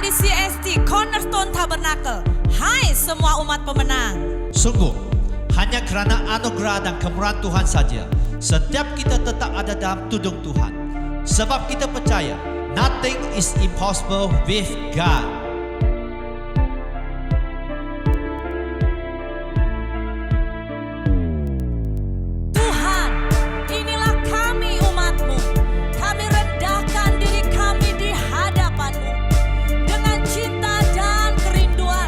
dari CST Cornerstone Tabernacle. Hai semua umat pemenang. Sungguh, hanya kerana anugerah dan kemurahan Tuhan saja, setiap kita tetap ada dalam tudung Tuhan. Sebab kita percaya, nothing is impossible with God. Tuhan, inilah kami umat-Mu. Kami rendahkan diri kami di hadapan-Mu. Dengan cinta dan kerinduan,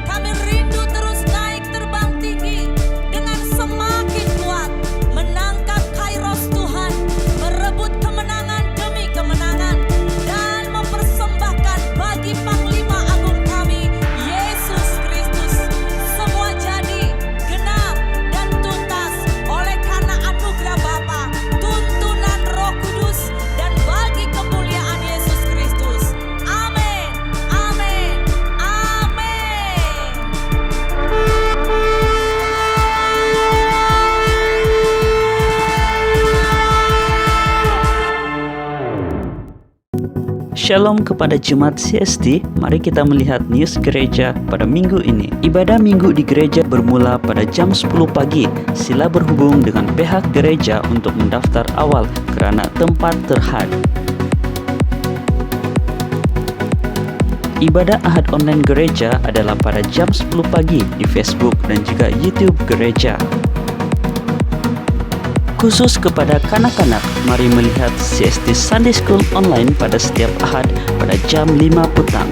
kami rindu terus naik terbang tinggi. Dengan semakin kuat, menangkap kairos Tuhan. Merebut kemenangan demi kemenangan. Dan mempersembahkan bagi Panglima Agung kami, Yesus Kristus. Semua jadi, genap, dan tuntas oleh karena anugerah Bapa, tuntunan Roh Kudus, dan bagi kemuliaan Yesus Kristus. Amin, amin, amin. Shalom kepada Jemaat CST, mari kita melihat news gereja pada minggu ini. Ibadah minggu di gereja bermula pada jam 10 pagi. Sila berhubung dengan pihak gereja untuk mendaftar awal kerana tempat terhad. Ibadah Ahad online gereja adalah pada jam 10 pagi di Facebook dan juga YouTube gereja. Khusus kepada kanak-kanak, mari melihat CST Sunday School online pada setiap Ahad pada jam 5 petang.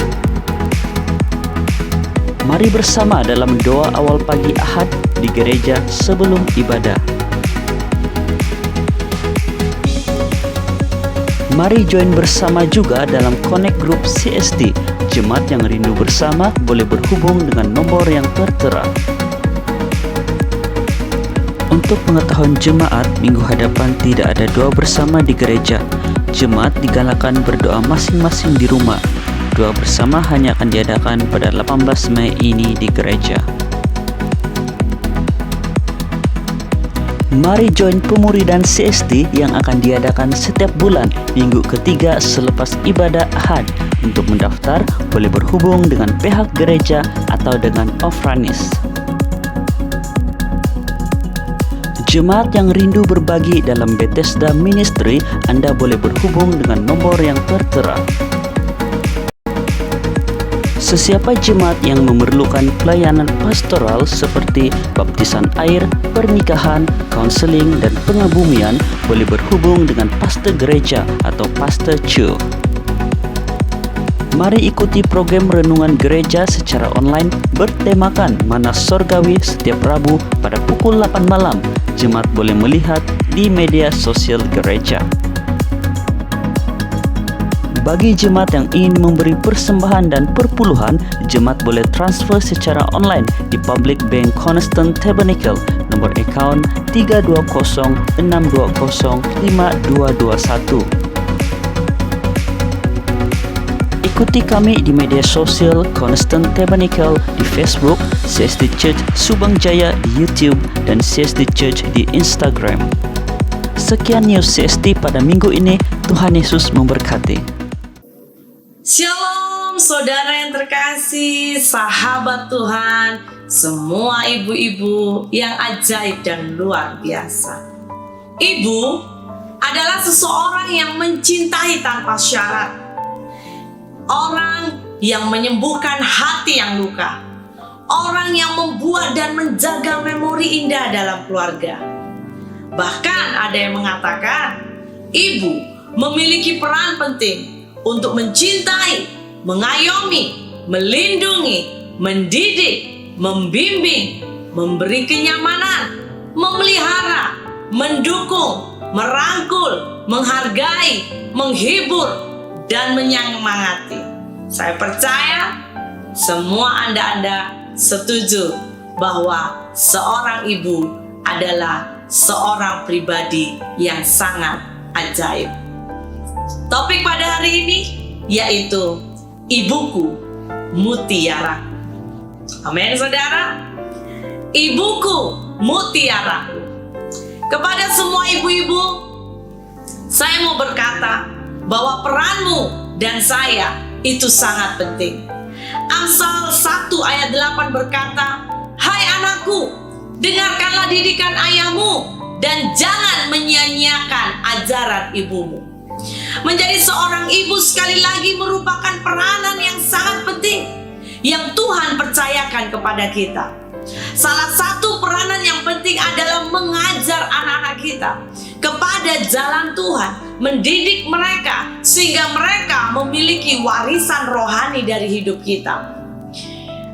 Mari bersama dalam doa awal pagi Ahad di gereja sebelum ibadah. Mari join bersama juga dalam Connect Group CST. Jemaat yang rindu bersama boleh berhubung dengan nombor yang tertera. Untuk pengetahuan jemaat, minggu hadapan tidak ada doa bersama di gereja. Jemaat digalakkan berdoa masing-masing di rumah. Doa bersama hanya akan diadakan pada 18 Mei ini di gereja. Mari join pemuridan CST yang akan diadakan setiap bulan minggu ketiga selepas ibadah Ahad. Untuk mendaftar, boleh berhubung dengan pihak gereja atau dengan Ofranis. Jemaat yang rindu berbagi dalam Bethesda Ministry, Anda boleh berhubung dengan nombor yang tertera. Sesiapa jemaat yang memerlukan pelayanan pastoral seperti baptisan air, pernikahan, kaunseling, dan pengabumian boleh berhubung dengan pastor gereja atau pastor Chu. Mari ikuti program renungan gereja secara online bertemakan Mana Sorgawi setiap Rabu pada pukul 8 malam. Jemaat boleh melihat di media sosial gereja. Bagi jemaat yang ingin memberi persembahan dan perpuluhan, jemaat boleh transfer secara online di Public Bank Cornerstone Tabernacle, nomor akaun 320-620-5221. Ikuti kami di media sosial Cornerstone Tabernacle di Facebook, CST Church Subang Jaya di YouTube, dan CST Church di Instagram. Sekian news CST pada minggu ini. Tuhan Yesus memberkati. Shalom saudara yang terkasih, sahabat Tuhan, semua ibu-ibu yang ajaib dan luar biasa. Ibu adalah seseorang yang mencintai tanpa syarat. Orang yang menyembuhkan hati yang luka. Orang yang membuat dan menjaga memori indah dalam keluarga. Bahkan ada yang mengatakan, ibu memiliki peran penting untuk mencintai, mengayomi, melindungi, mendidik, membimbing, memberi kenyamanan, memelihara, mendukung, merangkul, menghargai, menghibur, dan menyemangati. Saya percaya semua Anda setuju bahwa seorang ibu adalah seorang pribadi yang sangat ajaib. Topik pada hari ini yaitu Ibuku Mutiara. Amin saudara. Ibuku Mutiara. Kepada semua ibu-ibu, saya mau berkata bahwa peranmu dan saya itu sangat penting. Amsal 1 ayat 8 berkata, "Hai anakku, dengarkanlah didikan ayahmu dan jangan menyia-nyiakan ajaran ibumu." Menjadi seorang ibu sekali lagi merupakan peranan yang sangat penting yang Tuhan percayakan kepada kita. Salah satu peranan yang penting adalah mengajar anak-anak kita kepada jalan Tuhan, mendidik mereka sehingga mereka memiliki warisan rohani dari hidup kita.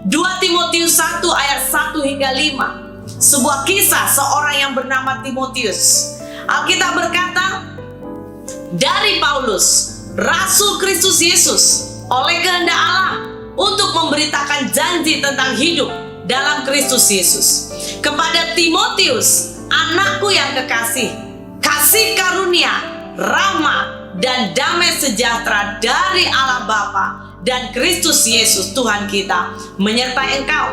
2 Timotius 1 ayat 1 hingga 5, sebuah kisah seorang yang bernama Timotius. Alkitab berkata, "Dari Paulus, Rasul Kristus Yesus, oleh kehendak Allah untuk memberitakan janji tentang hidup dalam Kristus Yesus, kepada Timotius, anakku yang kekasih, kasih karunia, rahmat, dan damai sejahtera dari Allah Bapa dan Kristus Yesus Tuhan kita menyertai engkau.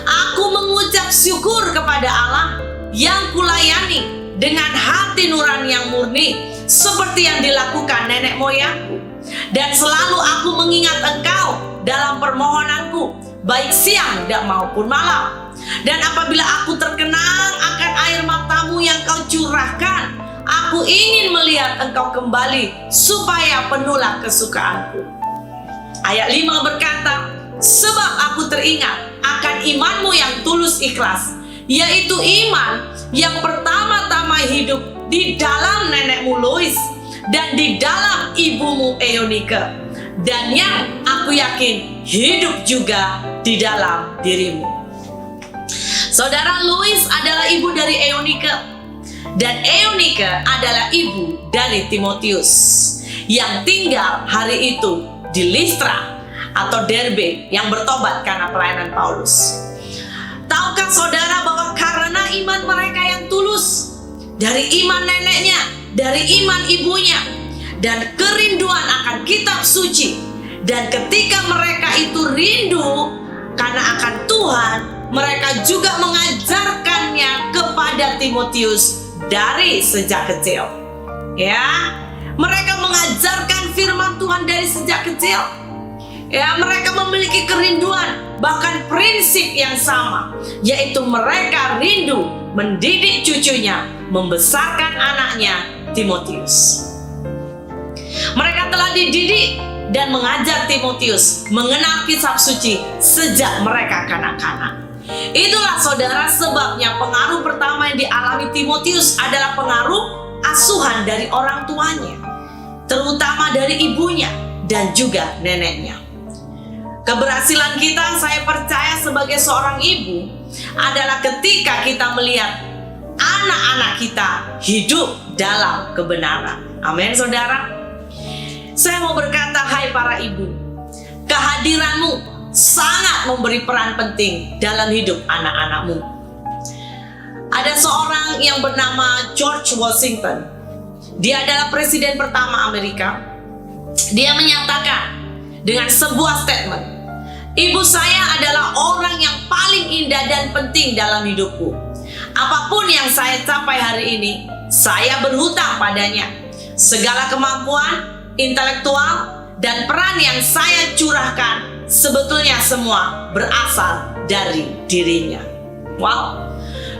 Aku mengucap syukur kepada Allah yang kulayani dengan hati nurani yang murni, seperti yang dilakukan nenek moyangku. Dan selalu aku mengingat engkau dalam permohonanku, baik siang dan maupun malam. Dan apabila aku terkenang akan air matamu yang kau curahkan, aku ingin melihat engkau kembali, supaya penuhlah kesukaanku." Ayat 5 berkata, "Sebab aku teringat akan imanmu yang tulus ikhlas, yaitu iman yang pertama-tama hidup di dalam nenekmu Lois dan di dalam ibumu Eunike, dan yang aku yakin hidup juga di dalam dirimu." Saudara, Lois adalah ibu dari Eunike, dan Eunike adalah ibu dari Timotius yang tinggal hari itu di Listra atau Derbe, yang bertobat karena pelayanan Paulus. Tahukah saudara bahwa karena iman mereka yang tulus, dari iman neneknya, dari iman ibunya, dan kerinduan akan kitab suci, dan ketika mereka itu rindu karena akan Tuhan, mereka juga mengajarkannya kepada Timotius dari sejak kecil. Ya, mereka mengajarkan firman Tuhan dari sejak kecil. Ya, mereka memiliki kerinduan, bahkan prinsip yang sama, yaitu mereka rindu mendidik cucunya, membesarkan anaknya Timotius. Mereka telah dididik dan mengajar Timotius mengenal kitab suci sejak mereka kanak-kanak. Itulah saudara sebabnya pengaruh pertama yang dialami Timotius adalah pengaruh asuhan dari orang tuanya, terutama dari ibunya dan juga neneknya. Keberhasilan kita, saya percaya sebagai seorang ibu, adalah ketika kita melihat anak-anak kita hidup dalam kebenaran. Amin, saudara. Saya mau berkata, hai para ibu, kehadiranmu sangat memberi peran penting dalam hidup anak-anakmu. Ada seorang yang bernama George Washington. Dia adalah presiden pertama Amerika. Dia menyatakan dengan sebuah statement, "Ibu saya adalah orang yang paling indah dan penting dalam hidupku. Apapun yang saya capai hari ini, saya berhutang padanya. Segala kemampuan, intelektual, dan peran yang saya curahkan sebetulnya semua berasal dari dirinya." Wow.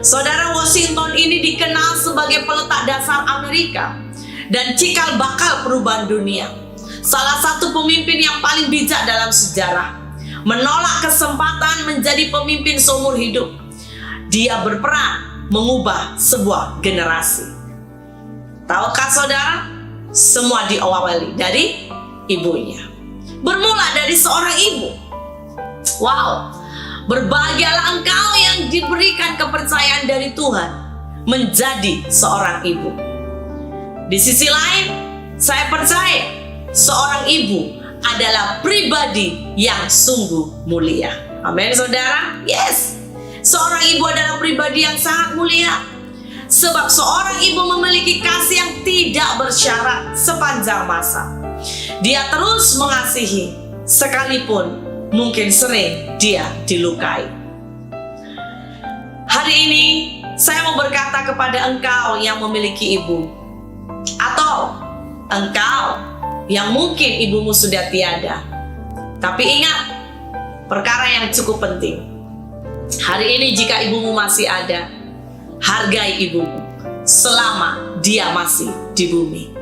Saudara, Washington ini dikenal sebagai peletak dasar Amerika dan cikal bakal perubahan dunia. Salah satu pemimpin yang paling bijak dalam sejarah. Menolak kesempatan menjadi pemimpin seumur hidup. Dia berperan mengubah sebuah generasi. Tahukah saudara? Semua diawali dari ibunya. Bermula dari seorang ibu. Wow. Berbahagialah engkau yang diberikan kepercayaan dari Tuhan menjadi seorang ibu. Di sisi lain, saya percaya seorang ibu adalah pribadi yang sungguh mulia. Amin, saudara. Yes, seorang ibu adalah pribadi yang sangat mulia. Sebab seorang ibu memiliki kasih yang tidak bersyarat sepanjang masa. Dia terus mengasihi sekalipun mungkin sering dia dilukai. Hari ini saya mau berkata kepada engkau yang memiliki ibu, atau engkau yang mungkin ibumu sudah tiada, Tapi ingat, perkara yang cukup penting. Hari ini jika ibumu masih ada, hargai ibumu selama dia masih di bumi.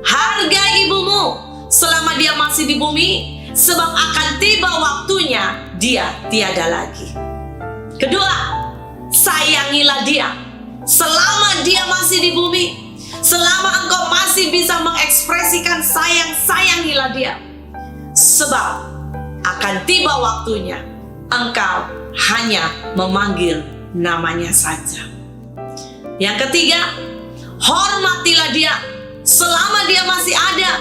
Hargai ibumu selama dia masih di bumi, sebab akan tiba waktunya dia tiada lagi. Kedua, sayangilah dia selama dia masih di bumi. Selama engkau masih bisa mengekspresikan sayang, sayangilah dia. Sebab akan tiba waktunya engkau hanya memanggil namanya saja. Yang ketiga, hormatilah dia selama dia masih ada.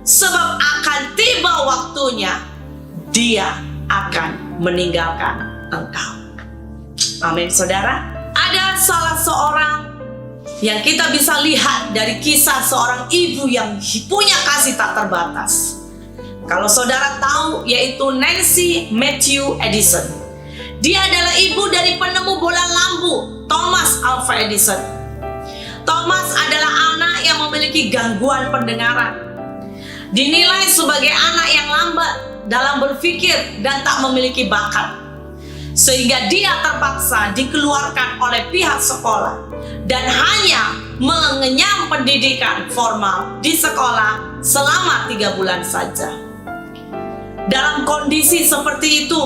Sebab akan tiba waktunya dia akan meninggalkan engkau. Amin, saudara. Ada salah seorang yang kita bisa lihat dari kisah seorang ibu yang punya kasih tak terbatas. Kalau saudara tahu, yaitu Nancy Matthew Edison. Dia adalah ibu dari penemu bola lampu Thomas Alva Edison. Thomas adalah anak yang memiliki gangguan pendengaran. Dinilai sebagai anak yang lambat dalam berpikir dan tak memiliki bakat. Sehingga dia terpaksa dikeluarkan oleh pihak sekolah dan hanya mengenyam pendidikan formal di sekolah selama 3 bulan saja. Dalam kondisi seperti itu,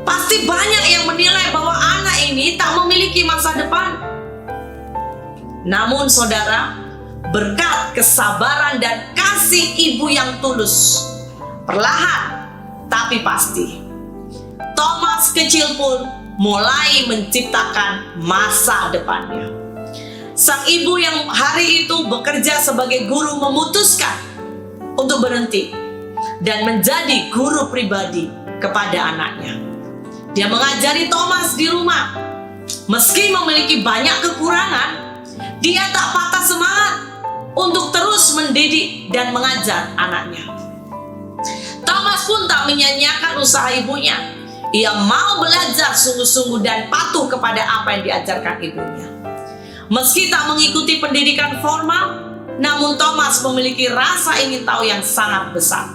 pasti banyak yang menilai bahwa anak ini tak memiliki masa depan. Namun saudara, berkat kesabaran dan kasih ibu yang tulus, perlahan tapi pasti, Thomas kecil pun mulai menciptakan masa depannya. Sang ibu yang hari itu bekerja sebagai guru memutuskan untuk berhenti dan menjadi guru pribadi kepada anaknya. Dia mengajari Thomas di rumah. Meski memiliki banyak kekurangan, dia tak patah semangat untuk terus mendidik dan mengajar anaknya. Thomas pun tak menyia-nyiakan usaha ibunya. Ia mau belajar sungguh-sungguh dan patuh kepada apa yang diajarkan ibunya. Meski tak mengikuti pendidikan formal, namun Thomas memiliki rasa ingin tahu yang sangat besar.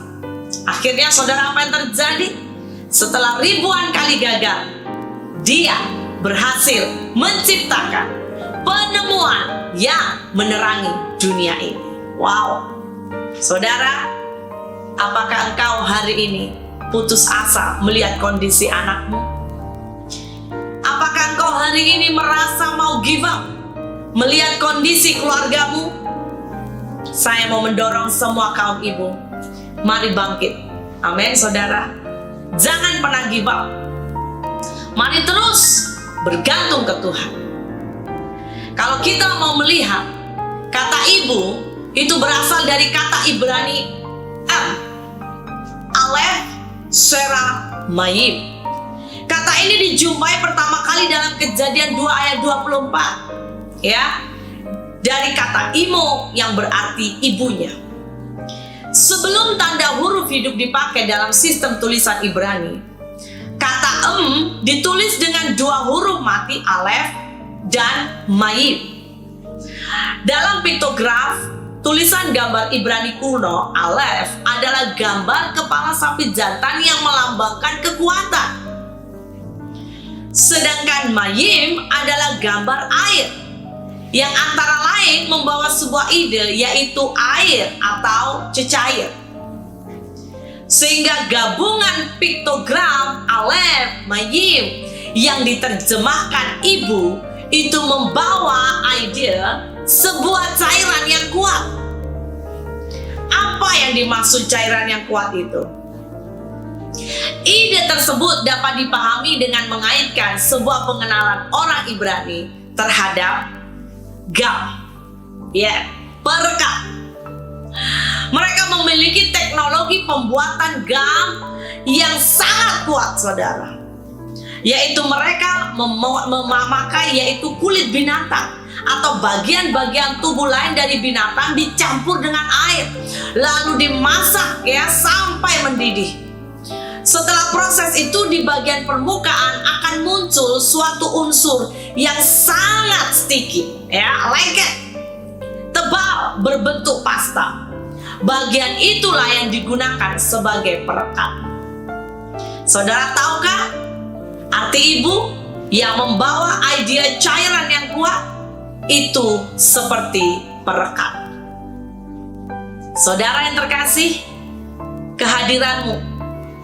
Akhirnya saudara, apa yang terjadi? Setelah ribuan kali gagal, dia berhasil menciptakan penemuan yang menerangi dunia ini. Wow, saudara, apakah engkau hari ini putus asa melihat kondisi anakmu? Apakah engkau hari ini merasa mau give up melihat kondisi keluargamu? Saya mau mendorong semua kaum ibu, mari bangkit. Amin, saudara. Jangan pernah give up. Mari terus bergantung ke Tuhan. Kalau kita mau melihat, kata ibu itu berasal dari kata Ibrani Alef Serah Mayim. Kata ini dijumpai pertama kali dalam Kejadian 2 ayat 24, ya, dari kata imo yang berarti ibunya. Sebelum tanda huruf hidup dipakai dalam sistem tulisan Ibrani, kata ditulis dengan 2 huruf mati alef dan mayim. Dalam piktograf, tulisan gambar Ibrani kuno, alef adalah gambar kepala sapi jantan yang melambangkan kekuatan. Sedangkan mayim adalah gambar air, yang antara lain membawa sebuah ide, yaitu air atau cecair. Sehingga gabungan piktogram alef, mayim yang diterjemahkan ibu itu membawa ide sebuah cairan yang kuat. Apa yang dimaksud cairan yang kuat itu? Ide tersebut dapat dipahami dengan mengaitkan sebuah pengenalan orang Ibrani terhadap gam, perekat. Mereka memiliki teknologi pembuatan gam yang sangat kuat, saudara. Yaitu mereka memakai yaitu kulit binatang atau bagian-bagian tubuh lain dari binatang dicampur dengan air, lalu dimasak sampai mendidih. Setelah proses itu, di bagian permukaan akan muncul suatu unsur yang sangat sticky, lengket, tebal, berbentuk pasta. Bagian itulah yang digunakan sebagai perekat. Saudara tahukah arti ibu yang membawa idea cairan yang kuat? Itu seperti perekat. Saudara yang terkasih, kehadiranmu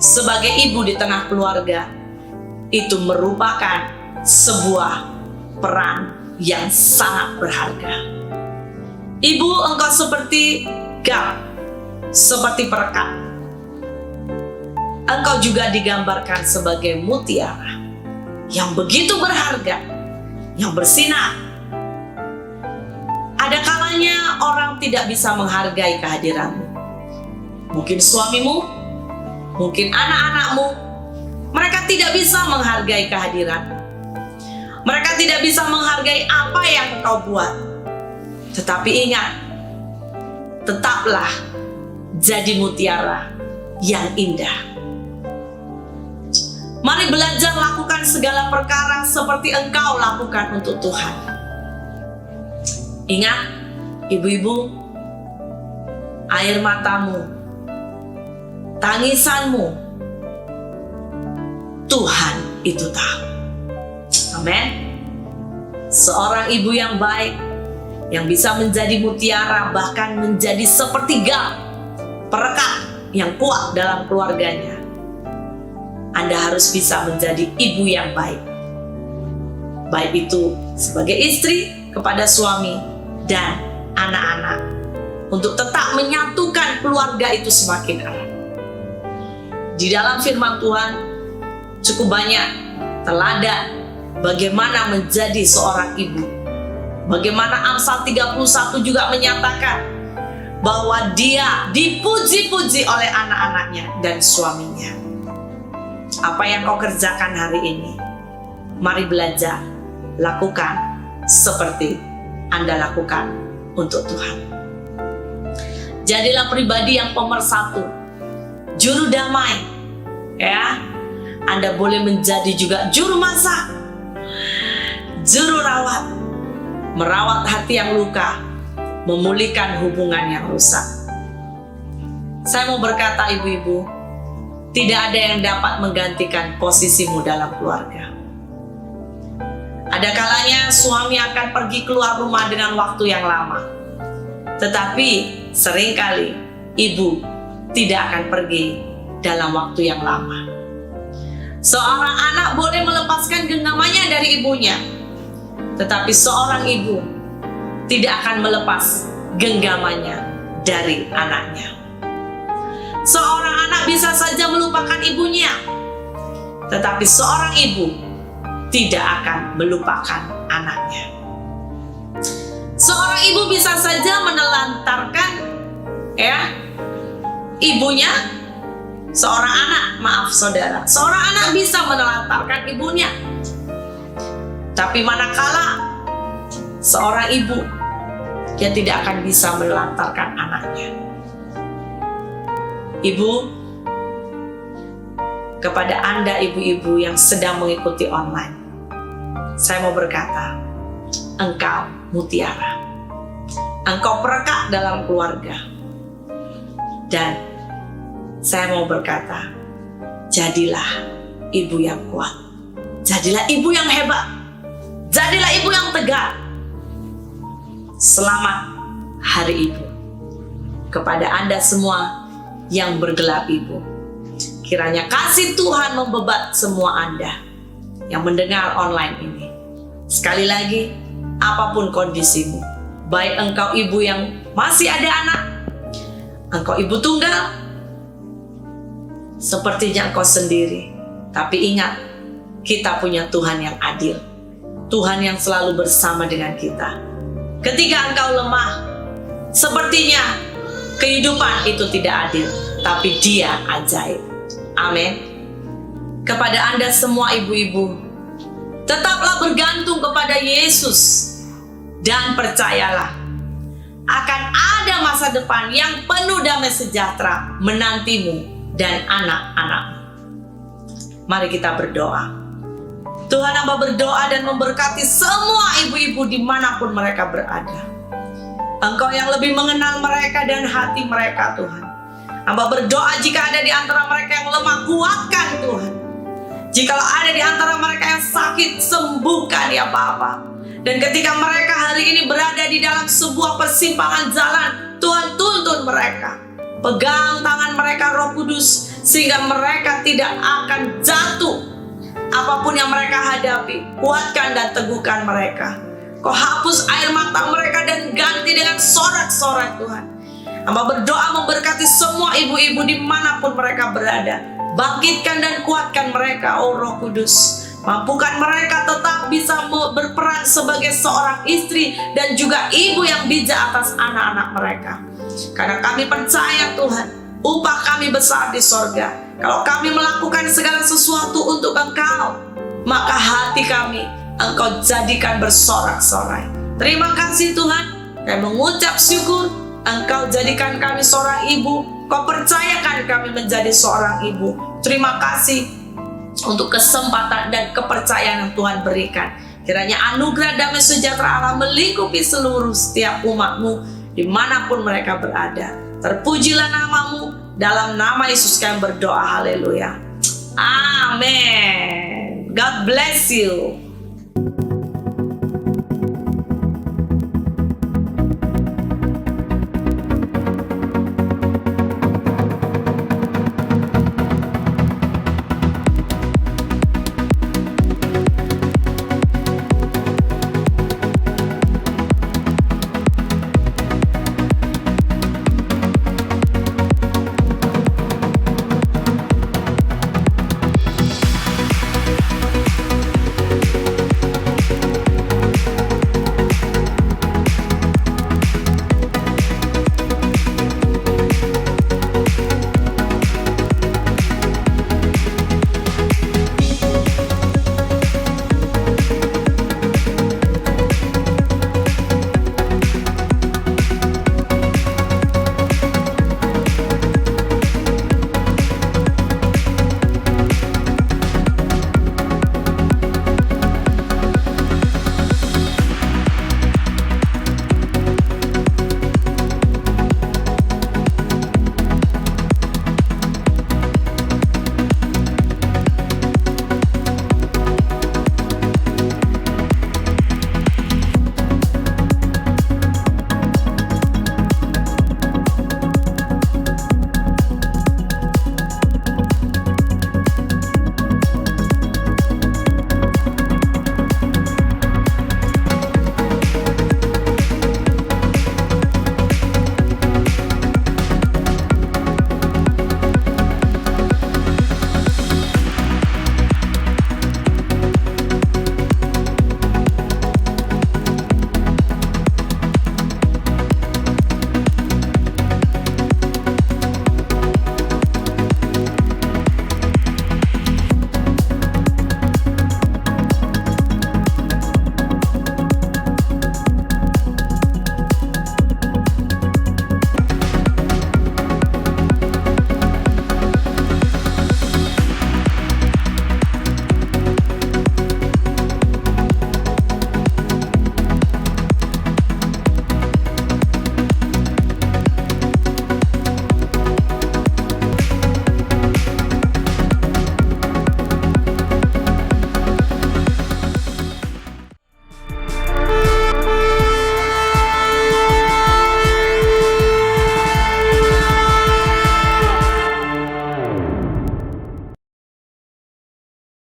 sebagai ibu di tengah keluarga itu merupakan sebuah peran yang sangat berharga. Ibu, engkau seperti gam, seperti perekat. Engkau juga digambarkan sebagai mutiara yang begitu berharga, yang bersinar. Ada kalanya orang tidak bisa menghargai kehadiranmu. Mungkin suamimu, mungkin anak-anakmu, mereka tidak bisa menghargai kehadiranmu. Mereka tidak bisa menghargai apa yang engkau buat. Tetapi ingat, tetaplah jadi mutiara yang indah. Mari belajar lakukan segala perkara seperti engkau lakukan untuk Tuhan. Ingat, ibu-ibu, air matamu, tangisanmu, Tuhan itu tahu. Amin. Seorang ibu yang baik, yang bisa menjadi mutiara, bahkan menjadi seperti gam, perekat yang kuat dalam keluarganya. Anda harus bisa menjadi ibu yang baik. Baik itu sebagai istri kepada suami dan anak-anak, untuk tetap menyatukan keluarga itu semakin erat. Di dalam firman Tuhan cukup banyak teladan bagaimana menjadi seorang ibu. Bagaimana Amsal 31 juga menyatakan bahwa dia dipuji-puji oleh anak-anaknya dan suaminya. Apa yang kau kerjakan hari ini? Mari belajar, lakukan seperti Anda lakukan untuk Tuhan. Jadilah pribadi yang pemersatu, juru damai. Ya, Anda boleh menjadi juga juru masak, juru rawat, merawat hati yang luka, memulihkan hubungan yang rusak. Saya mau berkata, ibu-ibu, tidak ada yang dapat menggantikan posisimu dalam keluarga. Ada kalanya suami akan pergi keluar rumah dengan waktu yang lama, tetapi seringkali ibu tidak akan pergi dalam waktu yang lama. Seorang anak boleh melepaskan genggamannya dari ibunya, tetapi seorang ibu tidak akan melepas genggamannya dari anaknya. Seorang anak bisa saja melupakan ibunya, tetapi seorang ibu tidak akan melupakan anaknya. Seorang ibu bisa saja menelantarkan ibunya. Seorang anak, maaf saudara, seorang anak bisa menelantarkan ibunya. Tapi manakala seorang ibu, dia tidak akan bisa menelantarkan anaknya. Ibu, kepada Anda ibu-ibu yang sedang mengikuti online, saya mau berkata, engkau mutiara, engkau perekat dalam keluarga. Dan saya mau berkata, jadilah ibu yang kuat, jadilah ibu yang hebat, jadilah ibu yang tegar. Selamat Hari Ibu kepada Anda semua yang bergelar ibu. Kiranya kasih Tuhan membebat semua Anda yang mendengar online ini. Sekali lagi, apapun kondisimu, baik engkau ibu yang masih ada anak, engkau ibu tunggal, sepertinya engkau sendiri. Tapi ingat, kita punya Tuhan yang adil, Tuhan yang selalu bersama dengan kita. Ketika engkau lemah, sepertinya kehidupan itu tidak adil, tapi Dia ajaib. Amin. Kepada Anda semua ibu-ibu, tetaplah bergantung kepada Yesus dan percayalah akan ada masa depan yang penuh damai sejahtera menantimu dan anak-anakmu. Mari kita berdoa. Tuhan, hamba berdoa dan memberkati semua ibu-ibu dimanapun mereka berada. Engkau yang lebih mengenal mereka dan hati mereka, Tuhan. Hamba berdoa jika ada di antara mereka yang lemah, kuatkan Tuhan. Jikalau ada di antara mereka yang sakit, sembuhkan ya Bapa. Dan ketika mereka hari ini berada di dalam sebuah persimpangan jalan, Tuhan tuntun mereka. Pegang tangan mereka Roh Kudus, sehingga mereka tidak akan jatuh. Apapun yang mereka hadapi, kuatkan dan teguhkan mereka. Kau hapus air mata mereka dan ganti dengan sorak-sorai Tuhan. Hamba berdoa memberkati semua ibu-ibu dimanapun mereka berada. Bangkitkan dan kuatkan mereka, oh Roh Kudus. Mampukan mereka tetap bisa berperan sebagai seorang istri dan juga ibu yang bijak atas anak-anak mereka. Karena kami percaya Tuhan, upah kami besar di sorga. Kalau kami melakukan segala sesuatu untuk Engkau, maka hati kami Engkau jadikan bersorak-sorai. Terima kasih Tuhan. Kami mengucap syukur, Engkau jadikan kami seorang ibu. Kau percayakan kami menjadi seorang ibu. Terima kasih untuk kesempatan dan kepercayaan yang Tuhan berikan. Kiranya anugerah damai sejahtera Allah melingkupi seluruh setiap umat-Mu dimanapun mereka berada. Terpujilah nama-Mu, dalam nama Yesus kami berdoa, haleluya. Amin. God bless you.